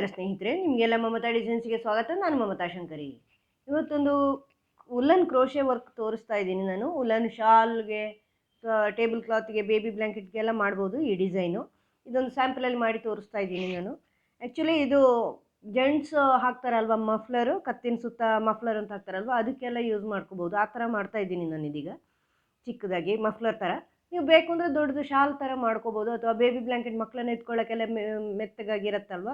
ನಮಸ್ಕಾರ ಸ್ನೇಹಿತರೆ, ನಿಮಗೆಲ್ಲ ಮಮತಾ ಡಿಸೈನ್ಸ್ಗೆ ಸ್ವಾಗತ. ನಾನು ಮಮತಾ ಶಂಕರಿ. ಇವತ್ತೊಂದು ಉಲ್ಲನ್ ಕ್ರೋಶೆ ವರ್ಕ್ ತೋರಿಸ್ತಾ ಇದ್ದೀನಿ. ನಾನು ಉಲ್ಲನ್ ಶಾಲ್ಗೆ, ಟೇಬಲ್ ಕ್ಲಾತ್ಗೆ, ಬೇಬಿ ಬ್ಲ್ಯಾಂಕೆಟ್ಗೆಲ್ಲ ಮಾಡ್ಬೋದು ಈ ಡಿಸೈನು. ಇದೊಂದು ಸ್ಯಾಂಪಲಲ್ಲಿ ಮಾಡಿ ತೋರಿಸ್ತಾ ಇದ್ದೀನಿ ನಾನು. ಆ್ಯಕ್ಚುಲಿ ಇದು ಜೆಂಟ್ಸ್ ಹಾಕ್ತಾರಲ್ವ ಮಫ್ಲರು, ಕತ್ತಿನ ಸುತ್ತ ಮಫ್ಲರ್ ಅಂತ ಹಾಕ್ತಾರಲ್ವ, ಅದಕ್ಕೆಲ್ಲ ಯೂಸ್ ಮಾಡ್ಕೋಬೋದು. ಆ ಥರ ಮಾಡ್ತಾಯಿದ್ದೀನಿ ನಾನು ಇದೀಗ, ಚಿಕ್ಕದಾಗಿ ಮಫ್ಲರ್ ಥರ. ನೀವು ಬೇಕು ಅಂದರೆ ದೊಡ್ಡದು ಶಾಲ್ ಥರ ಮಾಡ್ಕೋಬೋದು, ಅಥವಾ ಬೇಬಿ ಬ್ಲ್ಯಾಂಕೆಟ್ ಮಕ್ಕಳನ್ನ ಎತ್ಕೊಳ್ಳೋಕ್ಕೆಲ್ಲ ಮೆತ್ತಗಾಗಿರುತ್ತಲ್ವ,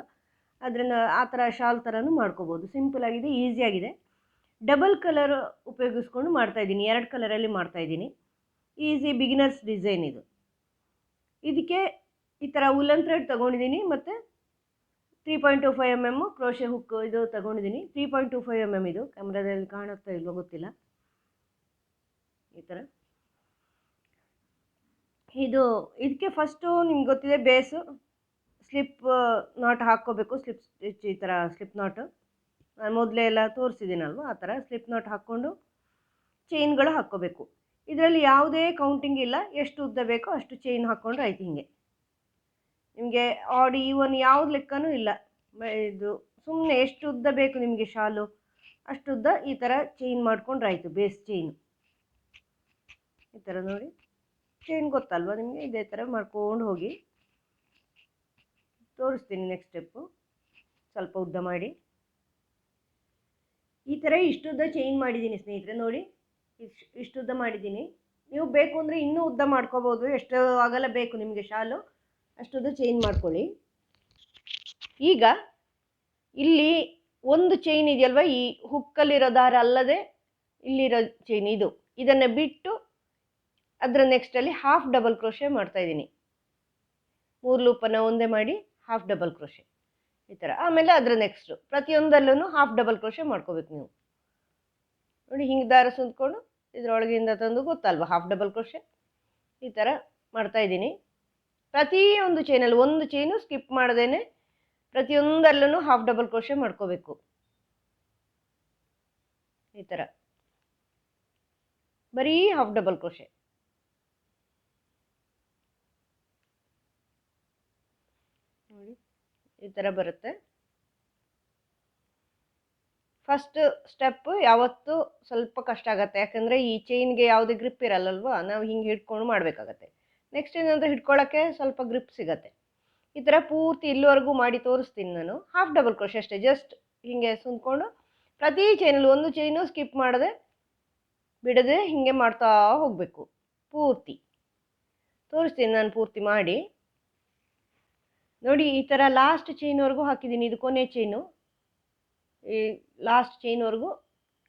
ಅದರಿಂದ ಆ ಥರ ಶಾಲ್ ಥರನೂ ಮಾಡ್ಕೋಬೋದು. ಸಿಂಪಲಾಗಿದೆ, ಈಸಿಯಾಗಿದೆ. ಡಬಲ್ ಕಲರ್ ಉಪಯೋಗಿಸ್ಕೊಂಡು ಮಾಡ್ತಾಯಿದ್ದೀನಿ, 2 ಕಲರಲ್ಲಿ ಮಾಡ್ತಾಯಿದ್ದೀನಿ. ಈಸಿ ಬಿಗಿನರ್ಸ್ ಡಿಸೈನ್ ಇದು. ಇದಕ್ಕೆ ಈ ಥರ ಉಲ್ಲನ್ ಥ್ರೆಡ್ ತೊಗೊಂಡಿದ್ದೀನಿ, ಮತ್ತು 3.25 mm ಕ್ರೋಶೆ ಹುಕ್ ಇದು ತೊಗೊಂಡಿದ್ದೀನಿ. 3.25 mm ಇದು. ಕ್ಯಾಮ್ರಾದಲ್ಲಿ ಕಾಣುತ್ತಾ ಇಲ್ವೋ ಗೊತ್ತಿಲ್ಲ. ಈ ಥರ ಇದಕ್ಕೆ ಫಸ್ಟು ನಿಮ್ಗೆ ಗೊತ್ತಿದೆ, ಬೇಸು ಸ್ಲಿಪ್ ನಾಟ್ ಹಾಕ್ಕೋಬೇಕು. ಸ್ಲಿಪ್ ಸ್ಟಿಚ್ ಈ ಥರ ಸ್ಲಿಪ್ ನಾಟು ನಾನು ಮೊದಲೇ ಎಲ್ಲ ತೋರಿಸಿದ್ದೀನಲ್ವ, ಆ ಥರ ಸ್ಲಿಪ್ ನಾಟ್ ಹಾಕ್ಕೊಂಡು ಚೈನ್ಗಳು ಹಾಕ್ಕೋಬೇಕು. ಇದರಲ್ಲಿ ಯಾವುದೇ ಕೌಂಟಿಂಗ್ ಇಲ್ಲ, ಎಷ್ಟು ಉದ್ದ ಬೇಕೋ ಅಷ್ಟು ಚೈನ್ ಹಾಕ್ಕೊಂಡ್ರೆ ಆಯ್ತು. ಹಿಂಗೆ ನಿಮಗೆ ಆಡ್ ಈವನ್ ಯಾವ್ದು ಲೆಕ್ಕನೂ ಇಲ್ಲ. ಇದು ಸುಮ್ಮನೆ ಎಷ್ಟು ಉದ್ದ ಬೇಕು ನಿಮಗೆ ಶಾಲು ಅಷ್ಟು ಉದ್ದ ಈ ಥರ ಚೈನ್ ಮಾಡ್ಕೊಂಡ್ರೆ ಆಯಿತು. ಬೇಸ್ ಚೈನು ಈ ಥರ ನೋಡಿ, ಚೈನ್ ಗೊತ್ತಲ್ವ ನಿಮಗೆ, ಇದೇ ಥರ ಮಾಡ್ಕೊಂಡು ಹೋಗಿ. ತೋರಿಸ್ತೀನಿ ನೆಕ್ಸ್ಟ್ ಸ್ಟೆಪ್ಪು. ಸ್ವಲ್ಪ ಉದ್ದ ಮಾಡಿ ಈ ಥರ ಇಷ್ಟುದ್ದ ಚೈನ್ ಮಾಡಿದ್ದೀನಿ ಸ್ನೇಹಿತರೆ. ನೋಡಿ, ಇಷ್ಟುದ್ದ ಮಾಡಿದ್ದೀನಿ. ನೀವು ಬೇಕು ಅಂದರೆ ಇನ್ನೂ ಉದ್ದ ಮಾಡ್ಕೋಬೋದು, ಎಷ್ಟು ಅಗಲ ಬೇಕು ನಿಮಗೆ ಶಾಲು ಅಷ್ಟುದ್ದ ಚೈನ್ ಮಾಡ್ಕೊಳ್ಳಿ. ಈಗ ಇಲ್ಲಿ ಒಂದು ಚೈನ್ ಇದೆಯಲ್ವ, ಈ ಹುಕ್ಕಲ್ಲಿರೋ ದಾರ ಅಲ್ಲದೆ ಇಲ್ಲಿರೋ ಚೈನ್ ಇದನ್ನು ಬಿಟ್ಟು ಅದರ ನೆಕ್ಸ್ಟಲ್ಲಿ ಹಾಫ್ ಡಬಲ್ ಕ್ರೋಶೆ ಮಾಡ್ತಾಯಿದ್ದೀನಿ. 3 ಲೂಪನ್ನು ಒಂದೇ ಮಾಡಿ ಹಾಫ್ ಡಬಲ್ ಕ್ರೋಶೆ ಈ ಥರ. ಆಮೇಲೆ ಅದರ ನೆಕ್ಸ್ಟು ಪ್ರತಿಯೊಂದಲ್ಲೂ ಹಾಫ್ ಡಬಲ್ ಕ್ರೋಶೆ ಮಾಡ್ಕೋಬೇಕು ನೀವು. ನೋಡಿ, ಹಿಂಗೆ ದಾರ ಸುಂದ್ಕೊಂಡು ಇದರೊಳಗಿಂದ ತಂದು, ಗೊತ್ತಲ್ವ ಹಾಫ್ ಡಬಲ್ ಕ್ರೋಶೆ ಈ ಥರ ಮಾಡ್ತಾಯಿದ್ದೀನಿ. ಪ್ರತಿಯೊಂದು ಚೈನಲ್ಲಿ ಒಂದು ಚೈನು ಸ್ಕಿಪ್ ಮಾಡದೇನೆ ಪ್ರತಿಯೊಂದಲ್ಲೂ ಹಾಫ್ ಡಬಲ್ ಕ್ರೋಶೆ ಮಾಡ್ಕೋಬೇಕು. ಈ ಥರ ಬರೀ ಹಾಫ್ ಡಬಲ್ ಕ್ರೋಶೆ. ನೋಡಿ, ಈ ಥರ ಬರುತ್ತೆ. ಫಸ್ಟ್ ಸ್ಟೆಪ್ ಯಾವತ್ತೂ ಸ್ವಲ್ಪ ಕಷ್ಟ ಆಗುತ್ತೆ, ಯಾಕಂದರೆ ಈ ಚೈನ್ಗೆ ಯಾವುದೇ ಗ್ರಿಪ್ ಇರಲ್ಲಲ್ವ, ನಾವು ಹಿಂಗೆ ಹಿಡ್ಕೊಂಡು ಮಾಡಬೇಕಾಗತ್ತೆ. ನೆಕ್ಸ್ಟ್ ಏನಂದರೆ ಹಿಡ್ಕೊಳ್ಳೋಕ್ಕೆ ಸ್ವಲ್ಪ ಗ್ರಿಪ್ ಸಿಗತ್ತೆ. ಈ ಥರ ಪೂರ್ತಿ ಇಲ್ಲಿವರೆಗೂ ಮಾಡಿ ತೋರಿಸ್ತೀನಿ ನಾನು. ಹಾಫ್ ಡಬಲ್ ಕ್ರೋಶೆ ಅಷ್ಟೇ, ಜಸ್ಟ್ ಹೀಗೆ ಸುಂದ್ಕೊಂಡು ಪ್ರತಿ ಚೈನಲ್ಲಿ ಒಂದು ಚೈನು ಸ್ಕಿಪ್ ಮಾಡದೆ ಬಿಡದೆ ಹೀಗೆ ಮಾಡ್ತಾ ಹೋಗಬೇಕು. ಪೂರ್ತಿ ತೋರಿಸ್ತೀನಿ ನಾನು ಪೂರ್ತಿ ಮಾಡಿ. ನೋಡಿ, ಈ ಥರ ಲಾಸ್ಟ್ ಚೈನ್ವರೆಗೂ ಹಾಕಿದ್ದೀನಿ. ಇದು ಕೊನೆ ಚೈನು. ಈ ಲಾಸ್ಟ್ ಚೈನ್ವರೆಗೂ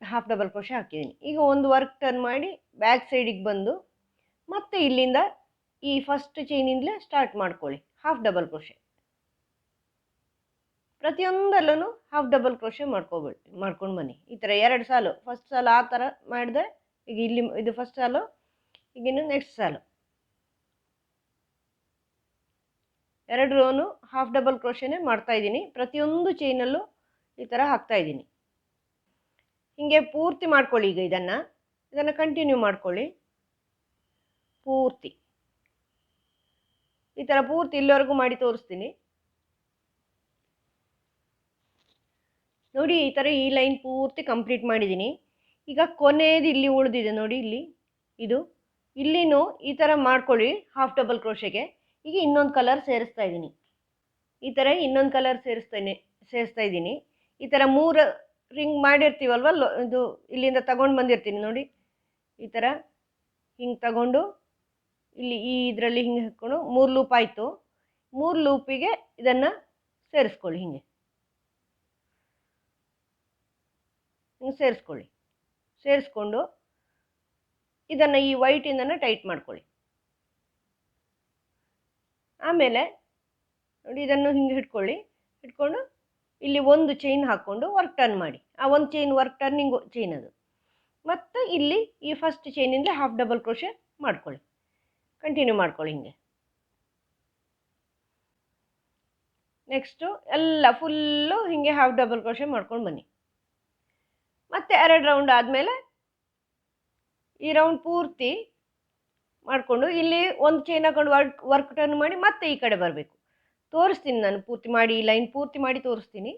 ಹಾಫ್ ಡಬಲ್ ಕ್ರೋಶೆ ಹಾಕಿದ್ದೀನಿ. ಈಗ ಒಂದು ವರ್ಕ್ ಟರ್ನ್ ಮಾಡಿ ಬ್ಯಾಕ್ ಸೈಡಿಗೆ ಬಂದು ಮತ್ತೆ ಇಲ್ಲಿಂದ ಈ ಫಸ್ಟ್ ಚೈನಿಂದಲೇ ಸ್ಟಾರ್ಟ್ ಮಾಡ್ಕೊಳ್ಳಿ. ಹಾಫ್ ಡಬಲ್ ಕ್ರೋಶೆ ಪ್ರತಿಯೊಂದಲ್ಲೂ ಹಾಫ್ ಡಬಲ್ ಕ್ರೋಶೆ ಮಾಡ್ಕೊಂಡು ಬನ್ನಿ. ಈ ಥರ 2 ಸಾಲು. ಫಸ್ಟ್ ಸಾಲು ಆ ಥರ ಮಾಡಿದೆ, ಈಗ ಇಲ್ಲಿ ಇದು ಫಸ್ಟ್ ಸಾಲು, ಈಗ ಇನ್ನು ನೆಕ್ಸ್ಟ್ ಸಾಲು. 2 ರೋನು ಹಾಫ್ ಡಬಲ್ ಕ್ರೋಶೆನೇ ಮಾಡ್ತಾಯಿದ್ದೀನಿ. ಪ್ರತಿಯೊಂದು ಚೈನಲ್ಲೂ ಈ ಥರ ಹಾಕ್ತಾಯಿದ್ದೀನಿ. ಹೀಗೆ ಪೂರ್ತಿ ಮಾಡ್ಕೊಳ್ಳಿ. ಈಗ ಇದನ್ನು ಕಂಟಿನ್ಯೂ ಮಾಡ್ಕೊಳ್ಳಿ ಪೂರ್ತಿ. ಈ ಥರ ಪೂರ್ತಿ ಇಲ್ಲಿವರೆಗೂ ಮಾಡಿ ತೋರಿಸ್ತೀನಿ. ನೋಡಿ, ಈ ಥರ ಈ ಲೈನ್ ಪೂರ್ತಿ ಕಂಪ್ಲೀಟ್ ಮಾಡಿದ್ದೀನಿ. ಈಗ ಕೊನೆಯದು ಇಲ್ಲಿ ಉಳಿದಿದೆ ನೋಡಿ, ಇಲ್ಲಿನೂ ಈ ಥರ ಮಾಡ್ಕೊಳ್ಳಿ ಹಾಫ್ ಡಬಲ್ ಕ್ರೋಶೆಗೆ. ಈಗ ಇನ್ನೊಂದು ಕಲರ್ ಸೇರಿಸ್ತಾ ಇದ್ದೀನಿ. ಈ ಥರ ಇನ್ನೊಂದು ಕಲರ್ ಸೇರಿಸ್ತಾ ಇದ್ದೀನಿ. ಈ ಥರ 3 ರಿಂಗ್ ಮಾಡಿರ್ತೀವಲ್ವ, ಇದು ಇಲ್ಲಿಂದ ತಗೊಂಡು ಬಂದಿರ್ತೀನಿ ನೋಡಿ. ಈ ಥರ ಹಿಂಗೆ ತಗೊಂಡು ಇಲ್ಲಿ ಈ ಇದರಲ್ಲಿ ಹಿಂಗೆ ಹಾಕ್ಕೊಂಡು 3 ಲೂಪ್ ಆಯಿತು. 3 ಲೂಪಿಗೆ ಇದನ್ನು ಸೇರಿಸ್ಕೊಳ್ಳಿ. ಹಿಂಗೆ ಸೇರಿಸ್ಕೊಂಡು ಇದನ್ನು ಈ ವೈಟಿಂದನೇ ಟೈಟ್ ಮಾಡ್ಕೊಳ್ಳಿ. ಆಮೇಲೆ ನೋಡಿ, ಇದನ್ನು ಹಿಂಗೆ ಹಿಡ್ಕೊಂಡು ಇಲ್ಲಿ ಒಂದು ಚೈನ್ ಹಾಕ್ಕೊಂಡು ವರ್ಕ್ ಟರ್ನ್ ಮಾಡಿ. ಆ ಒಂದು ಚೈನ್ ವರ್ಕ್ ಟರ್ನಿಂಗ್ ಚೈನ್ ಅದು. ಮತ್ತು ಇಲ್ಲಿ ಈ ಫಸ್ಟ್ ಚೈನಿಂದ ಹಾಫ್ ಡಬಲ್ ಕ್ರೋಶೆ ಮಾಡ್ಕೊಳ್ಳಿ. ಕಂಟಿನ್ಯೂ ಮಾಡ್ಕೊಳ್ಳಿ ಹಿಂಗೆ. ನೆಕ್ಸ್ಟು ಎಲ್ಲ ಫುಲ್ಲು ಹೀಗೆ ಹಾಫ್ ಡಬಲ್ ಕ್ರೋಶೆ ಮಾಡ್ಕೊಂಡು ಬನ್ನಿ. ಮತ್ತು 2 ರೌಂಡ್ ಆದಮೇಲೆ ಈ ರೌಂಡ್ ಪೂರ್ತಿ ಮಾಡಿಕೊಂಡು ಇಲ್ಲಿ ಒಂದು ಚೈನ್ ಹಾಕೊಂಡು ವರ್ಕ್ ಟರ್ನ್ ಮಾಡಿ ಮತ್ತೆ ಈ ಕಡೆ ಬರಬೇಕು. ತೋರಿಸ್ತೀನಿ ನಾನು ಪೂರ್ತಿ ಮಾಡಿ, ಈ ಲೈನ್ ಪೂರ್ತಿ ಮಾಡಿ ತೋರಿಸ್ತೀನಿ.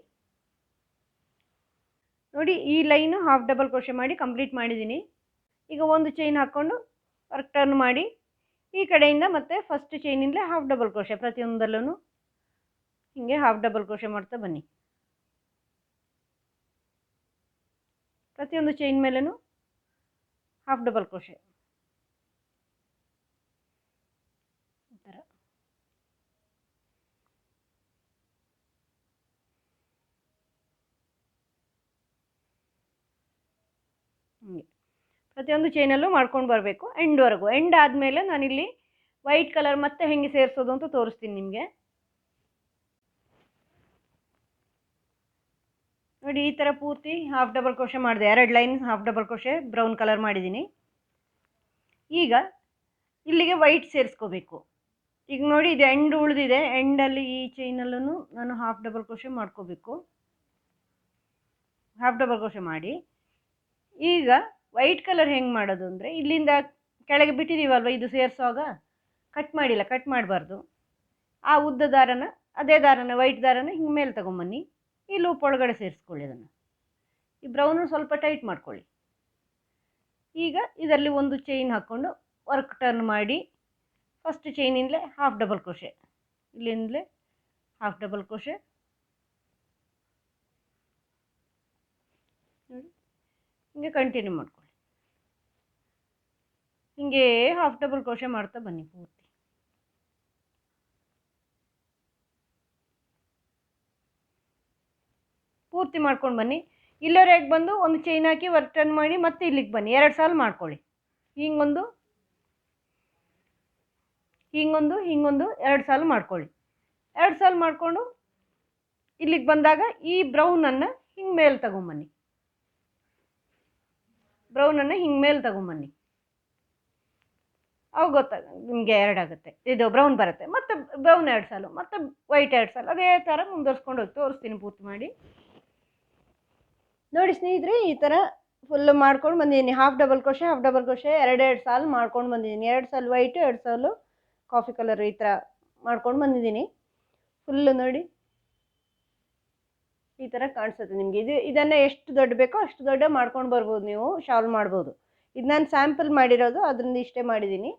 ನೋಡಿ, ಈ ಲೈನು ಹಾಫ್ ಡಬಲ್ ಕ್ರೋಶೆ ಮಾಡಿ ಕಂಪ್ಲೀಟ್ ಮಾಡಿದ್ದೀನಿ. ಈಗ ಒಂದು ಚೈನ್ ಹಾಕ್ಕೊಂಡು ವರ್ಕ್ ಟರ್ನ್ ಮಾಡಿ ಈ ಕಡೆಯಿಂದ ಮತ್ತೆ ಫಸ್ಟ್ ಚೈನಿಂದಲೇ ಹಾಫ್ ಡಬಲ್ ಕ್ರೋಶೆ ಪ್ರತಿಯೊಂದರಲ್ಲೂ ಹೀಗೆ ಹಾಫ್ ಡಬಲ್ ಕ್ರೋಶೆ ಮಾಡ್ತಾ ಬನ್ನಿ. ಪ್ರತಿಯೊಂದು ಚೈನ್ ಮೇಲೂ ಹಾಫ್ ಡಬಲ್ ಕ್ರೋಶೆ ಈ ಥರ. ಹೀಗೆ ಪ್ರತಿಯೊಂದು ಚೈನಲ್ಲೂ ಮಾಡ್ಕೊಂಡು ಬರಬೇಕು ಎಂಡ್ವರೆಗೂ. ಎಂಡ್ ಆದಮೇಲೆ ನಾನಿಲ್ಲಿ ವೈಟ್ ಕಲರ್ ಮತ್ತೆ ಹೆಂಗೆ ಸೇರಿಸೋದು ಅಂತ ತೋರಿಸ್ತೀನಿ ನಿಮಗೆ. ನೋಡಿ, ಈ ಥರ ಪೂರ್ತಿ ಹಾಫ್ ಡಬಲ್ ಕ್ರೋಶೆ ಮಾಡಿದೆ. 2 line half double crochet brown colour ಮಾಡಿದ್ದೀನಿ. ಈಗ ಇಲ್ಲಿಗೆ ವೈಟ್ ಸೇರಿಸ್ಕೋಬೇಕು. ಈಗ ನೋಡಿ, ಇದು ಎಂಡ್ ಉಳಿದಿದೆ. ಎಂಡಲ್ಲಿ ಈ ಚೈನಲ್ಲೂ ನಾನು ಹಾಫ್ ಡಬಲ್ ಕ್ರೋಶೆ ಮಾಡ್ಕೋಬೇಕು. ಹಾಫ್ ಡಬಲ್ ಕ್ರೋಶೆ ಮಾಡಿ ಈಗ ವೈಟ್ ಕಲರ್ ಹೆಂಗೆ ಮಾಡೋದು ಅಂದರೆ, ಇಲ್ಲಿಂದ ಕೆಳಗೆ ಬಿಟ್ಟಿದ್ದೀವಲ್ವ, ಇದು ಸೇರಿಸುವಾಗ ಕಟ್ ಮಾಡಿಲ್ಲ, ಕಟ್ ಮಾಡಬಾರ್ದು. ಆ ಉದ್ದ ದಾರನ, ಅದೇ ದಾರನ, ವೈಟ್ ದಾರನ ಹಿಂಗೆ ಮೇಲೆ ತಗೊಂಬನ್ನಿ. ಈ ಲೂಪ್ ಒಳಗಡೆ ಸೇರಿಸ್ಕೊಳ್ಳಿ ಅದನ್ನು. ಈ ಬ್ರೌನು ಸ್ವಲ್ಪ ಟೈಟ್ ಮಾಡ್ಕೊಳ್ಳಿ. ಈಗ ಇದರಲ್ಲಿ ಒಂದು ಚೈನ್ ಹಾಕ್ಕೊಂಡು ವರ್ಕ್ ಟರ್ನ್ ಮಾಡಿ ಫಸ್ಟ್ ಚೈನಿಂದಲೇ ಹಾಫ್ ಡಬಲ್ ಕ್ರೋಶೆ, ಇಲ್ಲಿಂದಲೇ ಹಾಫ್ ಡಬಲ್ ಕ್ರೋಶೆ ನೋಡಿ, ಹಿಂಗೆ ಕಂಟಿನ್ಯೂ ಮಾಡ್ಕೊಳ್ಳಿ. ಹಿಂಗೆ ಹಾಫ್ ಡಬಲ್ ಕ್ರೋಶೆ ಮಾಡ್ತಾ ಬನ್ನಿ ಪೂರ್ತಿ ಮಾಡ್ಕೊಂಡು ಬನ್ನಿ. ಇಲ್ಲಿವರೆಗೆ ಬಂದು ಒಂದು ಚೈನ್ ಹಾಕಿ ವರ್ಕ್ ಟರ್ನ್ ಮಾಡಿ ಮತ್ತೆ ಇಲ್ಲಿಗೆ ಬನ್ನಿ. 2 ಸಾಲು ಮಾಡ್ಕೊಳ್ಳಿ. ಹಿಂಗೊಂದು ಹಿಂಗೊಂದು ಹಿಂಗೊಂದು 2 ಸಾಲು ಮಾಡ್ಕೊಳ್ಳಿ. 2 ಸಾಲು ಮಾಡಿಕೊಂಡು ಇಲ್ಲಿಗೆ ಬಂದಾಗ ಈ ಬ್ರೌನನ್ನು ಹಿಂಗೆ ಮೇಲೆ ತಗೊಂಬನ್ನಿ. ಬ್ರೌನನ್ನು ಹಿಂಗೆ ಮೇಲೆ ತಗೊಂಬನ್ನಿ. ಅವಾಗ ಗೊತ್ತಾಗ ನಿಮಗೆ 2 ಆಗುತ್ತೆ. ಇದು ಬ್ರೌನ್ ಬರುತ್ತೆ. ಮತ್ತು ಬ್ರೌನ್ 2 ಸಾಲು, ಮತ್ತು ವೈಟ್ 2 ಸಾಲು, ಅದೇ ಥರ ಮುಂದುವರ್ಸ್ಕೊಂಡು ಹೋಗಿ ತೋರಿಸ್ತೀನಿ ಪೂರ್ತಿ ಮಾಡಿ. ನೋಡಿ ಸ್ನೇಹಿತರೆ, ಈ ಥರ ಫುಲ್ಲು ಮಾಡ್ಕೊಂಡು ಬಂದಿದ್ದೀನಿ. ಹಾಫ್ ಡಬಲ್ ಕ್ರೋಶೆ 2 ಸಾಲು ಮಾಡ್ಕೊಂಡು ಬಂದಿದ್ದೀನಿ. 2 ಸಾಲು ವೈಟು, 2 ಸಾಲು ಕಾಫಿ ಕಲರ್, ಈ ಥರ ಮಾಡ್ಕೊಂಡು ಬಂದಿದ್ದೀನಿ. ಫುಲ್ಲು ನೋಡಿ ಈ ಥರ ಕಾಣಿಸುತ್ತೆ ನಿಮಗೆ. ಇದನ್ನು ಎಷ್ಟು ದೊಡ್ಡ ಬೇಕೋ ಅಷ್ಟು ದೊಡ್ಡ ಮಾಡ್ಕೊಂಡು ಬರ್ಬೋದು, ನೀವು ಶಾಲ್ ಮಾಡ್ಬೋದು. ಇದು ನಾನು ಸ್ಯಾಂಪಲ್ ಮಾಡಿರೋದು, ಅದರಿಂದ ಇಷ್ಟೇ ಮಾಡಿದ್ದೀನಿ.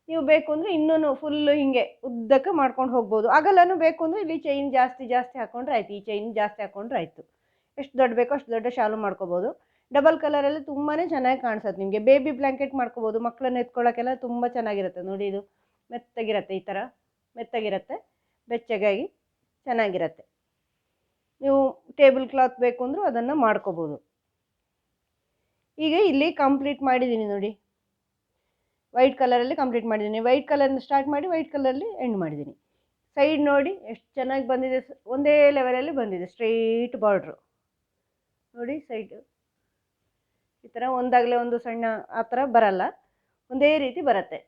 ನೀವು ಬೇಕು ಅಂದರೆ ಇನ್ನೂ ಫುಲ್ಲು ಹಿಂಗೆ ಉದ್ದಕ್ಕೆ ಮಾಡ್ಕೊಂಡು ಹೋಗ್ಬೋದು. ಅಗಲನೂ ಬೇಕು ಅಂದರೆ ಇಲ್ಲಿ ಚೈನ್ ಜಾಸ್ತಿ ಹಾಕ್ಕೊಂಡ್ರೆ ಆಯಿತು. ಈ ಚೈನ್ ಜಾಸ್ತಿ ಹಾಕ್ಕೊಂಡ್ರೆ ಆಯಿತು. ಎಷ್ಟು ದೊಡ್ಡ ಬೇಕೋ ಅಷ್ಟು ದೊಡ್ಡ ಶಾಲು ಮಾಡ್ಕೋಬೋದು. ಡಬಲ್ ಕಲರಲ್ಲಿ ತುಂಬಾ ಚೆನ್ನಾಗಿ ಕಾಣಿಸುತ್ತೆ ನಿಮಗೆ. ಬೇಬಿ ಬ್ಲ್ಯಾಂಕೆಟ್ ಮಾಡ್ಕೋಬೋದು, ಮಕ್ಕಳನ್ನ ಎತ್ಕೊಳ್ಳೋಕ್ಕೆಲ್ಲ ತುಂಬ ಚೆನ್ನಾಗಿರುತ್ತೆ. ನೋಡಿ, ಇದು ಮೆತ್ತಗಿರುತ್ತೆ, ಈ ಥರ ಮೆತ್ತಗಿರುತ್ತೆ, ಬೆಚ್ಚಗಾಗಿ ಚೆನ್ನಾಗಿರುತ್ತೆ. ನೀವು ಟೇಬಲ್ ಕ್ಲಾತ್ ಬೇಕು ಅಂದರೂ ಅದನ್ನು ಮಾಡ್ಕೋಬೋದು. ಈಗ ಇಲ್ಲಿ ಕಂಪ್ಲೀಟ್ ಮಾಡಿದ್ದೀನಿ ನೋಡಿ, ವೈಟ್ ಕಲರಲ್ಲಿ ಕಂಪ್ಲೀಟ್ ಮಾಡಿದ್ದೀನಿ. ವೈಟ್ ಕಲರಿಂದ ಸ್ಟಾರ್ಟ್ ಮಾಡಿ ವೈಟ್ ಕಲರಲ್ಲಿ ಎಂಡ್ ಮಾಡಿದ್ದೀನಿ. ಸೈಡ್ ನೋಡಿ ಎಷ್ಟು ಚೆನ್ನಾಗಿ ಬಂದಿದೆ, ಒಂದೇ ಲೆವೆಲಲ್ಲಿ ಬಂದಿದೆ, ಸ್ಟ್ರೈಟ್ ಬಾರ್ಡ್ರು ನೋಡಿ. ಸೈಡು ಈ ಥರ ಒಂದಾಗಲೇ ಒಂದು ಸಣ್ಣ ಆ ಥರ ಬರಲ್ಲ, ಒಂದೇ ರೀತಿ ಬರುತ್ತೆ,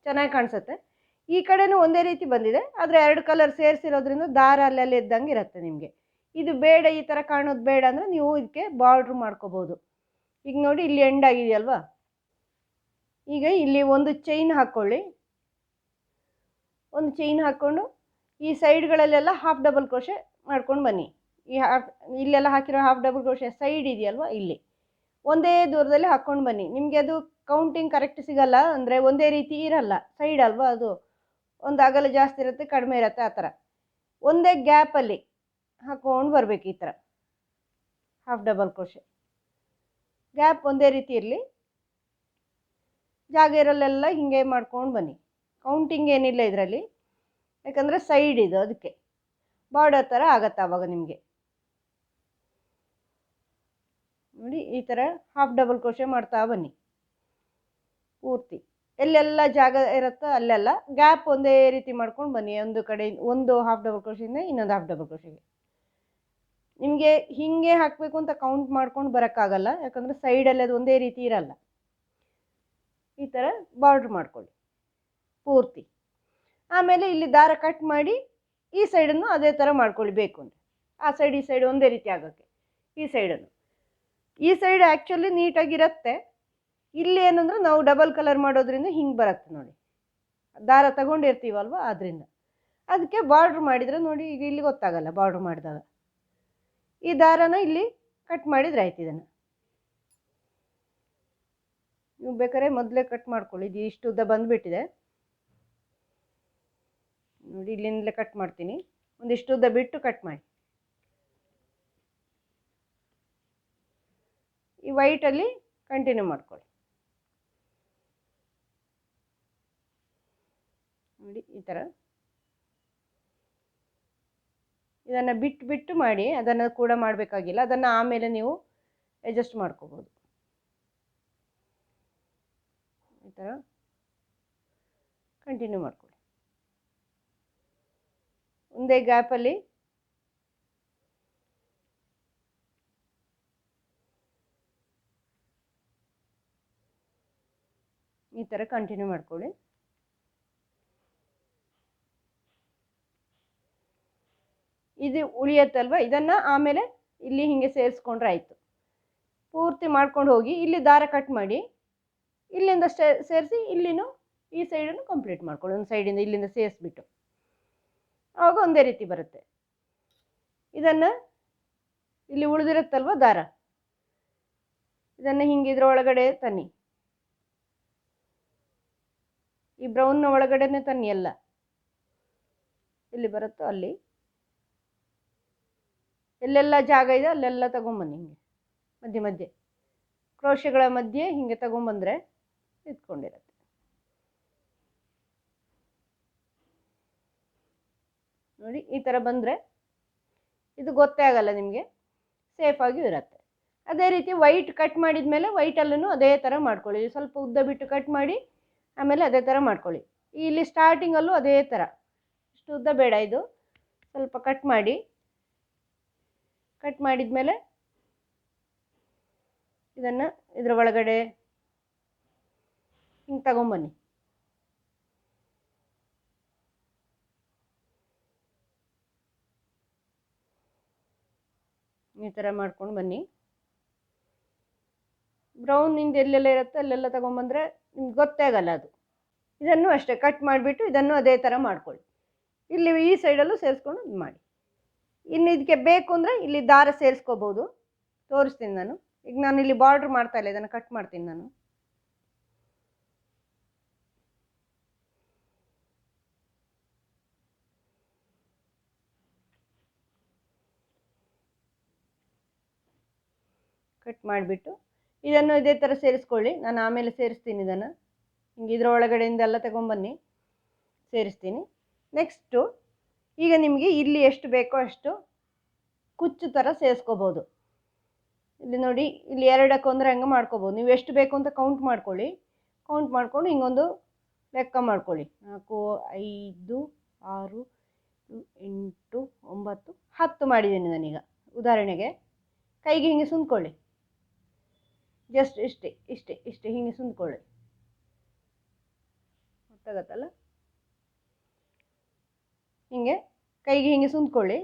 ಚೆನ್ನಾಗಿ ಕಾಣಿಸುತ್ತೆ. ಈ ಕಡೆನೂ ಒಂದೇ ರೀತಿ ಬಂದಿದೆ, ಆದರೆ 2 ಕಲರ್ ಸೇರಿಸಿರೋದ್ರಿಂದ ದಾರ ಅಲ್ಲೆಲ್ಲ ಇದ್ದಂಗೆ ಇರುತ್ತೆ ನಿಮಗೆ. ಇದು ಬೇಡ, ಈ ಥರ ಕಾಣೋದು ಬೇಡ ಅಂದರೆ ನೀವು ಇದಕ್ಕೆ ಬಾರ್ಡ್ರ್ ಮಾಡ್ಕೋಬೋದು. ಈಗ ನೋಡಿ, ಇಲ್ಲಿ ಎಂಡ್ ಆಗಿದೆಯಲ್ವಾ. ಈಗ ಇಲ್ಲಿ ಒಂದು ಚೈನ್ ಹಾಕ್ಕೊಳ್ಳಿ. ಒಂದು ಚೈನ್ ಹಾಕ್ಕೊಂಡು ಈ ಸೈಡ್ಗಳಲ್ಲೆಲ್ಲ ಹಾಫ್ ಡಬಲ್ ಕ್ರೋಶೆ ಮಾಡ್ಕೊಂಡು ಬನ್ನಿ. ಇಲ್ಲೆಲ್ಲ ಹಾಕಿರೋ ಹಾಫ್ ಡಬಲ್ ಕ್ರೋಶೆ ಸೈಡ್ ಇದೆಯಲ್ವ, ಇಲ್ಲಿ ಒಂದೇ ದೂರದಲ್ಲಿ ಹಾಕ್ಕೊಂಡು ಬನ್ನಿ. ನಿಮಗೆ ಅದು ಕೌಂಟಿಂಗ್ ಕರೆಕ್ಟ್ ಸಿಗಲ್ಲ, ಅಂದರೆ ಒಂದೇ ರೀತಿ ಇರಲ್ಲ. ಸೈಡ್ ಅಲ್ವಾ, ಅದು ಒಂದು ಅಗಲ ಜಾಸ್ತಿ ಇರುತ್ತೆ, ಕಡಿಮೆ ಇರುತ್ತೆ, ಆ ಥರ ಒಂದೇ ಗ್ಯಾಪಲ್ಲಿ ಹಾಕ್ಕೊಂಡು ಬರಬೇಕು. ಈ ಥರ ಹಾಫ್ ಡಬಲ್ ಕ್ರೋಶೆ ಗ್ಯಾಪ್ ಒಂದೇ ರೀತಿ ಇರಲಿ, ಜಾಗ ಇರಲ್ಲೆಲ್ಲ ಹೀಗೆ ಮಾಡ್ಕೊಂಡು ಬನ್ನಿ. ಕೌಂಟಿಂಗ್ ಏನಿಲ್ಲ ಇದರಲ್ಲಿ, ಯಾಕಂದರೆ ಸೈಡ್ ಇದು, ಅದಕ್ಕೆ ಬಾರ್ಡರ್ ಥರ ಆಗತ್ತೆ ಆವಾಗ ನಿಮಗೆ. ನೋಡಿ, ಈ ಥರ ಹಾಫ್ ಡಬಲ್ ಕ್ರೋಶೆ ಮಾಡ್ತಾ ಬನ್ನಿ ಪೂರ್ತಿ. ಎಲ್ಲೆಲ್ಲ ಜಾಗ ಇರುತ್ತೋ ಅಲ್ಲೆಲ್ಲ ಗ್ಯಾಪ್ ಒಂದೇ ರೀತಿ ಮಾಡ್ಕೊಂಡು ಬನ್ನಿ. ಒಂದು ಕಡೆ ಒಂದು ಹಾಫ್ ಡಬಲ್ ಕ್ರೋಶೆಯಿಂದ ಇನ್ನೊಂದು ಹಾಫ್ ಡಬಲ್ ಕ್ರೋಶೆಗೆ ನಿಮಗೆ ಹೀಗೆ ಹಾಕಬೇಕು ಅಂತ ಕೌಂಟ್ ಮಾಡ್ಕೊಂಡು ಬರೋಕ್ಕಾಗಲ್ಲ, ಯಾಕಂದರೆ ಸೈಡಲ್ಲಿ ಅದು ಒಂದೇ ರೀತಿ ಇರಲ್ಲ. ಈ ಥರ ಬಾರ್ಡ್ರ್ ಮಾಡ್ಕೊಳ್ಳಿ ಪೂರ್ತಿ. ಆಮೇಲೆ ಇಲ್ಲಿ ದಾರ ಕಟ್ ಮಾಡಿ ಈ ಸೈಡನ್ನು ಅದೇ ಥರ ಮಾಡ್ಕೊಳ್ಳಿ. ಬೇಕು ಅಂದರೆ ಆ ಸೈಡ್ ಈ ಸೈಡ್ ಒಂದೇ ರೀತಿ ಆಗೋಕ್ಕೆ ಈ ಸೈಡ್ ಆ್ಯಕ್ಚುಲಿ ನೀಟಾಗಿರುತ್ತೆ. ಇಲ್ಲಿ ಏನಂದ್ರೆ ನಾವು ಡಬಲ್ ಕಲರ್ ಮಾಡೋದ್ರಿಂದ ಹಿಂಗೆ ಬರುತ್ತೆ ನೋಡಿ, ದಾರ ತಗೊಂಡಿರ್ತೀವಲ್ವ, ಆದ್ದರಿಂದ ಅದಕ್ಕೆ ಬಾರ್ಡ್ರ್ ಮಾಡಿದರೆ ನೋಡಿ ಈಗ ಇಲ್ಲಿ ಗೊತ್ತಾಗಲ್ಲ ಬಾರ್ಡ್ರ್ ಮಾಡಿದಾಗ. ಈ ದಾರನ ಇಲ್ಲಿ ಕಟ್ ಮಾಡಿದರೆ ಆಯ್ತು. ಇದನ್ನು ನೀವು ಬೇಕಾದ್ರೆ ಮೊದಲೇ ಕಟ್ ಮಾಡ್ಕೊಳ್ಳಿ. ಇದು ಇಷ್ಟು ಉದ್ದ ಬಂದುಬಿಟ್ಟಿದೆ ನೋಡಿ. ಇಲ್ಲಿಂದಲೇ ಕಟ್ ಮಾಡ್ತೀನಿ. ಒಂದಿಷ್ಟು ಉದ್ದ ಬಿಟ್ಟು ಕಟ್ ಮಾಡಿ. ಈ ವೈಟಲ್ಲಿ ಕಂಟಿನ್ಯೂ ಮಾಡ್ಕೊಳ್ಳಿ ನೋಡಿ. ಈ ಥರ ಇದನ್ನು ಬಿಟ್ಟು ಬಿಟ್ಟು ಮಾಡಿ. ಅದನ್ನು ಕೂಡ ಮಾಡಬೇಕಾಗಿಲ್ಲ, ಅದನ್ನು ಆಮೇಲೆ ನೀವು ಅಡ್ಜಸ್ಟ್ ಮಾಡ್ಕೋಬೋದು. ಈ ಥರ ಕಂಟಿನ್ಯೂ ಮಾಡ್ಕೊಳ್ಳಿ. ಒಂದೇ ಗ್ಯಾಪಲ್ಲಿ ಈ ಥರ ಕಂಟಿನ್ಯೂ ಮಾಡ್ಕೊಳ್ಳಿ. ಇದು ಉಳಿಯತ್ತಲ್ವ, ಇದನ್ನು ಆಮೇಲೆ ಇಲ್ಲಿ ಹೀಗೆ ಸೇರಿಸ್ಕೊಂಡ್ರೆ ಆಯಿತು. ಪೂರ್ತಿ ಮಾಡ್ಕೊಂಡು ಹೋಗಿ ಇಲ್ಲಿ ದಾರ ಕಟ್ ಮಾಡಿ ಇಲ್ಲಿಂದ ಸೇರಿಸಿ ಇಲ್ಲಿನೂ ಈ ಸೈಡನ್ನು ಕಂಪ್ಲೀಟ್ ಮಾಡ್ಕೊಳ್ಳಿ. ಒಂದು ಸೈಡಿಂದ ಇಲ್ಲಿಂದ ಸೇರಿಸ್ಬಿಟ್ಟು ಆವಾಗ ಒಂದೇ ರೀತಿ ಬರುತ್ತೆ. ಇದನ್ನು ಇಲ್ಲಿ ಉಳಿದಿರುತ್ತಲ್ವ ದಾರ, ಇದನ್ನು ಹಿಂಗೆ ಇದರ ಒಳಗಡೆ ತನ್ನಿ. ಈ ಬ್ರೌನ್ನ ಒಳಗಡೆನೇ ತನ್ನಿ. ಎಲ್ಲ ಎಲ್ಲಿ ಬರುತ್ತೋ ಅಲ್ಲಿ, ಎಲ್ಲೆಲ್ಲ ಜಾಗ ಇದೆ ಅಲ್ಲೆಲ್ಲ ತಗೊಂಬನ್ನಿ. ಹಿಂಗೆ ಮಧ್ಯೆ ಮಧ್ಯೆ ಕ್ರೋಶೆಗಳ ಮಧ್ಯೆ ಹಿಂಗೆ ತಗೊಂಬಂದರೆ ನಿಂತ್ಕೊಂಡಿರುತ್ತೆ ನೋಡಿ. ಈ ಥರ ಬಂದರೆ ಇದು ಗೊತ್ತೇ ಆಗಲ್ಲ ನಿಮಗೆ, ಸೇಫಾಗಿಯೂ ಇರುತ್ತೆ. ಅದೇ ರೀತಿ ವೈಟ್ ಕಟ್ ಮಾಡಿದ ಮೇಲೆ ವೈಟಲ್ಲೂ ಅದೇ ಥರ ಮಾಡ್ಕೊಳ್ಳಿ. ಸ್ವಲ್ಪ ಉದ್ದ ಬಿಟ್ಟು ಕಟ್ ಮಾಡಿ ಆಮೇಲೆ ಅದೇ ಥರ ಮಾಡ್ಕೊಳ್ಳಿ. ಇಲ್ಲಿ ಸ್ಟಾರ್ಟಿಂಗಲ್ಲೂ ಅದೇ ಥರ, ಇಷ್ಟು ಉದ್ದ ಬೇಡ, ಇದು ಸ್ವಲ್ಪ ಕಟ್ ಮಾಡಿ. ಕಟ್ ಮಾಡಿದ ಮೇಲೆ ಇದನ್ನು ಇದರ ಒಳಗಡೆ ಹಿಂಗೆ ತಗೊಂಬನ್ನಿ. ಈ ಥರ ಮಾಡ್ಕೊಂಡು ಬನ್ನಿ. ಬ್ರೌನಿಂದ ಎಲ್ಲೆಲ್ಲ ಇರುತ್ತೆ ಅಲ್ಲೆಲ್ಲ ತಗೊಂಬಂದರೆ ನಿಮ್ಗೆ ಗೊತ್ತೇ ಆಗಲ್ಲ ಅದು. ಇದನ್ನು ಅಷ್ಟೇ ಕಟ್ ಮಾಡಿಬಿಟ್ಟು ಇದನ್ನು ಅದೇ ಥರ ಮಾಡ್ಕೊಳ್ಳಿ. ಇಲ್ಲಿ ಈ ಸೈಡಲ್ಲೂ ಸೇರಿಸ್ಕೊಂಡು ಇದು ಮಾಡಿ. ಇನ್ನು ಇದಕ್ಕೆ ಬೇಕು ಅಂದರೆ ಇಲ್ಲಿ ದಾರ ಸೇರಿಸ್ಕೋಬೋದು. ತೋರಿಸ್ತೀನಿ ನಾನು. ಈಗ ನಾನು ಇಲ್ಲಿ ಬಾರ್ಡ್ರ್ ಮಾಡ್ತಾ ಇಲ್ಲ, ಇದನ್ನು ಕಟ್ ಮಾಡ್ತೀನಿ ನಾನು. ಕಟ್ ಮಾಡಿಬಿಟ್ಟು ಇದನ್ನು ಇದೇ ಥರ ಸೇರಿಸ್ಕೊಳ್ಳಿ. ನಾನು ಆಮೇಲೆ ಸೇರಿಸ್ತೀನಿ ಇದನ್ನು. ಹಿಂಗೆ ಇದರ ಒಳಗಡೆಯಿಂದ ಎಲ್ಲ ತಗೊಂಬನ್ನಿ, ಸೇರಿಸ್ತೀನಿ. ನೆಕ್ಸ್ಟು ಈಗ ನಿಮಗೆ ಇಲ್ಲಿ ಎಷ್ಟು ಬೇಕೋ ಅಷ್ಟು ಕುಚ್ಚು ಥರ ಸೇರಿಸ್ಕೋಬೋದು. ಇಲ್ಲಿ ನೋಡಿ, ಇಲ್ಲಿ 2ಕ್ಕೆ ಅಂದರೆ ಹಂಗೆ ಮಾಡ್ಕೋಬೋದು. ನೀವು ಎಷ್ಟು ಬೇಕು ಅಂತ ಕೌಂಟ್ ಮಾಡ್ಕೊಳ್ಳಿ. ಕೌಂಟ್ ಮಾಡಿಕೊಂಡು ಹಿಂಗೊಂದು ಲೆಕ್ಕ ಮಾಡ್ಕೊಳ್ಳಿ. 4, 5, 6, 8, 9, 10 ಮಾಡಿದ್ದೀನಿ ನಾನೀಗ ಉದಾಹರಣೆಗೆ. ಕೈಗೆ ಹಿಂಗೆ ಸುಂದ್ಕೊಳ್ಳಿ. ಜಸ್ಟ್ ಇಷ್ಟೇ ಇಷ್ಟೇ ಇಷ್ಟೇ ಹಿಂಗೆ ಸುಂದ್ಕೊಳ್ಳಿ. ಗೊತ್ತಾಗತ್ತಲ್ಲ? ಹಿಂಗೆ ಕೈಗೆ ಹಿಂಗೆ ಸುಂದ್ಕೊಳ್ಳಿ.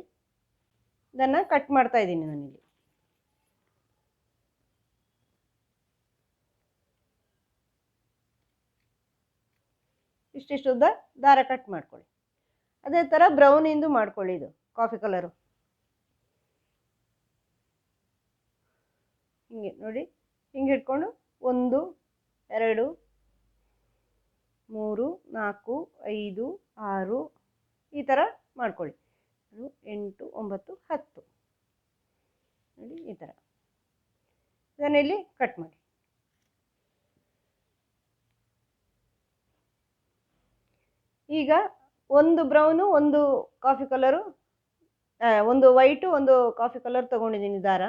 ಇದನ್ನು ಕಟ್ ಮಾಡ್ತಾ ಇದ್ದೀನಿ ನಾನಿಲ್ಲಿ. ಇಷ್ಟಿಷ್ಟು ಉದ್ದ ದಾರ ಕಟ್ ಮಾಡ್ಕೊಳ್ಳಿ. ಅದೇ ಥರ ಬ್ರೌನಿಂದು ಮಾಡ್ಕೊಳ್ಳಿ. ಇದು ಕಾಫಿ ಕಲರು ಹಿಂಗೆ ನೋಡಿ, ಹಿಂಗೆ ಇಟ್ಕೊಂಡು 1, 2, 3, 4, 5, 6 ಈ ಥರ ಮಾಡ್ಕೊಳ್ಳಿ. 8, 9, 10 ನೋಡಿ ಈ ಥರ. ಇದನ್ನಿಲ್ಲಿ ಕಟ್ ಮಾಡಿ. ಈಗ ಒಂದು ಬ್ರೌನು, ಒಂದು ಕಾಫಿ ಕಲರು, ಒಂದು ವೈಟು, ಒಂದು ಕಾಫಿ ಕಲರ್ ತೊಗೊಂಡಿದ್ದೀನಿ ದಾರ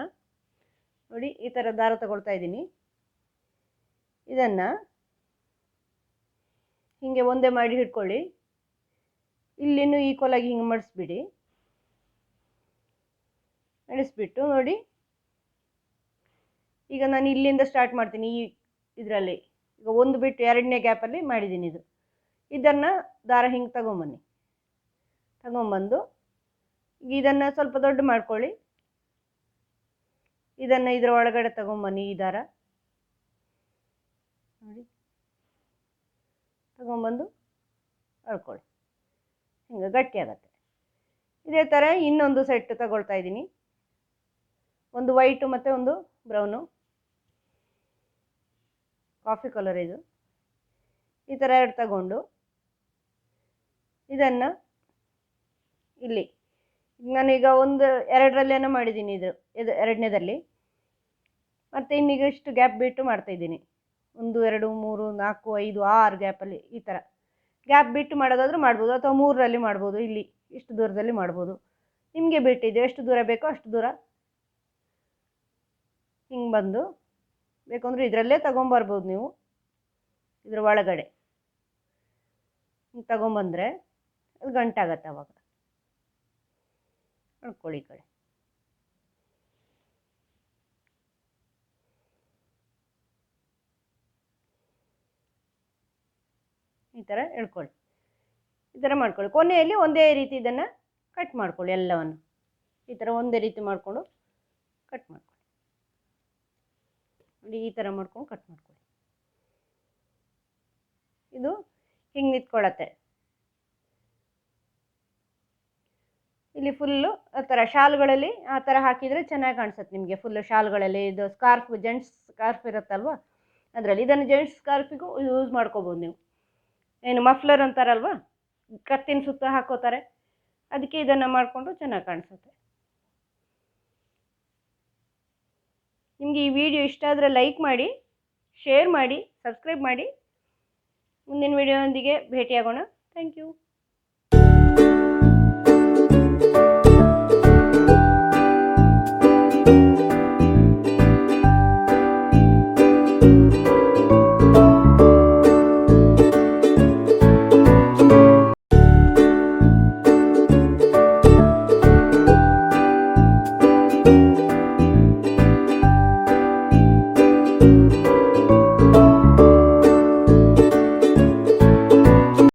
ನೋಡಿ. ಈ ಥರ ದಾರ ತಗೊಳ್ತಾ ಇದ್ದೀನಿ. ಇದನ್ನು ಹೀಗೆ ಒಂದೇ ಮಾಡಿ ಇಟ್ಕೊಳ್ಳಿ. ಇಲ್ಲಿನೂ ಈಕ್ವಲಾಗಿ ಹಿಂಗೆ ಮಡಿಸ್ಬಿಡಿ. ಮಡಿಸ್ಬಿಟ್ಟು ನೋಡಿ, ಈಗ ನಾನು ಇಲ್ಲಿಂದ ಸ್ಟಾರ್ಟ್ ಮಾಡ್ತೀನಿ. ಈ ಇದರಲ್ಲಿ ಈಗ ಒಂದು ಬಿಟ್ಟು 2ನೇ ಗ್ಯಾಪಲ್ಲಿ ಮಾಡಿದ್ದೀನಿ. ಇದನ್ನು ದಾರ ಹಿಂಗೆ ತಗೊಂಬನ್ನಿ. ತಗೊಂಬಂದು ಇದನ್ನು ಸ್ವಲ್ಪ ದೊಡ್ಡ ಮಾಡ್ಕೊಳ್ಳಿ. ಇದನ್ನು ಇದರ ಒಳಗಡೆ ತಗೊಂಬನ್ನಿ. ಈ ದಾರ ನೋಡಿ ತಗೊಂಬಂದು ಅಳ್ಕೊಳ್ಳಿ. ಹಿಂಗೆ ಗಟ್ಟಿ ಆಗುತ್ತೆ. ಇದೇ ಥರ ಇನ್ನೊಂದು ಸೆಟ್ ತಗೊಳ್ತಾ ಇದ್ದೀನಿ. ಒಂದು ವೈಟು ಮತ್ತು ಒಂದು ಬ್ರೌನು, ಕಾಫಿ ಕಲರ್ ಇದು. ಈ ಥರ ಎರಡು ತಗೊಂಡು ಇದನ್ನು ಇಲ್ಲಿ ನಾನೀಗ ಒಂದು ಎರಡರಲ್ಲೇನೋ ಮಾಡಿದ್ದೀನಿ, ಇದು ಎರಡನೇದಲ್ಲಿ. ಮತ್ತು ಇನ್ನೀಗ ಇಷ್ಟು ಗ್ಯಾಪ್ ಬಿಟ್ಟು ಮಾಡ್ತಾಯಿದ್ದೀನಿ. 1 2 3 4 5 6 ಗ್ಯಾಪಲ್ಲಿ ಈ ಥರ ಗ್ಯಾಪ್ ಬಿಟ್ಟು ಮಾಡೋದಾದರೂ ಮಾಡ್ಬೋದು, ಅಥವಾ 3ರಲ್ಲಿ ಮಾಡ್ಬೋದು. ಇಲ್ಲಿ ಇಷ್ಟು ದೂರದಲ್ಲಿ ಮಾಡ್ಬೋದು, ನಿಮಗೆ ಬಿಟ್ಟಿದೆ. ಎಷ್ಟು ದೂರ ಬೇಕೋ ಅಷ್ಟು ದೂರ ಹಿಂಗೆ ಬಂದು ಬೇಕು ಅಂದರೆ ಇದರಲ್ಲೇ ತೊಗೊಂಬರ್ಬೋದು ನೀವು. ಇದ್ರ ಒಳಗಡೆ ಹಿಂಗೆ ತೊಗೊಂಬಂದರೆ ಅದು ಗಂಟಾಗತ್ತೆ. ಅವಾಗ ನೋಡ್ಕೊಳ್ಳಿ ಈ ಕಡೆ ಈ ಥರ ಎಳ್ಕೊಳ್ಳಿ. ಈ ಥರ ಮಾಡ್ಕೊಳ್ಳಿ. ಕೊನೆಯಲ್ಲಿ ಒಂದೇ ರೀತಿ ಇದನ್ನು ಕಟ್ ಮಾಡ್ಕೊಳ್ಳಿ. ಎಲ್ಲವನ್ನು ಈ ಥರ ಒಂದೇ ರೀತಿ ಮಾಡಿಕೊಂಡು ಕಟ್ ಮಾಡ್ಕೊಳ್ಳಿ. ಈ ಥರ ಮಾಡ್ಕೊಂಡು ಕಟ್ ಮಾಡ್ಕೊಳ್ಳಿ. ಇದು ಹಿಂಗೆ ನಿಂತ್ಕೊಳ್ಳುತ್ತೆ. ಇಲ್ಲಿ ಫುಲ್ಲು ಆ ಥರ ಶಾಲ್ಗಳಲ್ಲಿ ಆ ಥರ ಹಾಕಿದರೆ ಚೆನ್ನಾಗಿ ಕಾಣಿಸುತ್ತೆ ನಿಮಗೆ. ಫುಲ್ಲು ಶಾಲ್ಗಳಲ್ಲಿ ಇದು ಸ್ಕಾರ್ಫ್, ಜೆಂಟ್ಸ್ ಸ್ಕಾರ್ಫ್ ಇರುತ್ತಲ್ವ ಅದರಲ್ಲಿ. ಇದನ್ನು ಜೆಂಟ್ಸ್ ಸ್ಕಾರ್ಫಿಗೂ ಯೂಸ್ ಮಾಡ್ಕೋಬೋದು ನೀವು. ಏನು ಮಫ್ಲರ್ ಅಂತಾರಲ್ವ, ಕತ್ತಿನ ಸುತ್ತ ಹಾಕೋತಾರೆ, ಅದಕ್ಕೆ ಇದನ್ನು ಮಾಡಿಕೊಂಡು ಚೆನ್ನಾಗಿ ಕಾಣಿಸುತ್ತೆ. ನಿಮಗೆ ಈ ವಿಡಿಯೋ ಇಷ್ಟ ಆದರೆ ಲೈಕ್ ಮಾಡಿ, ಶೇರ್ ಮಾಡಿ, ಸಬ್ಸ್ಕ್ರೈಬ್ ಮಾಡಿ. ಮುಂದಿನ ವಿಡಿಯೋದೊಂದಿಗೆ ಭೇಟಿಯಾಗೋಣ. Thank you.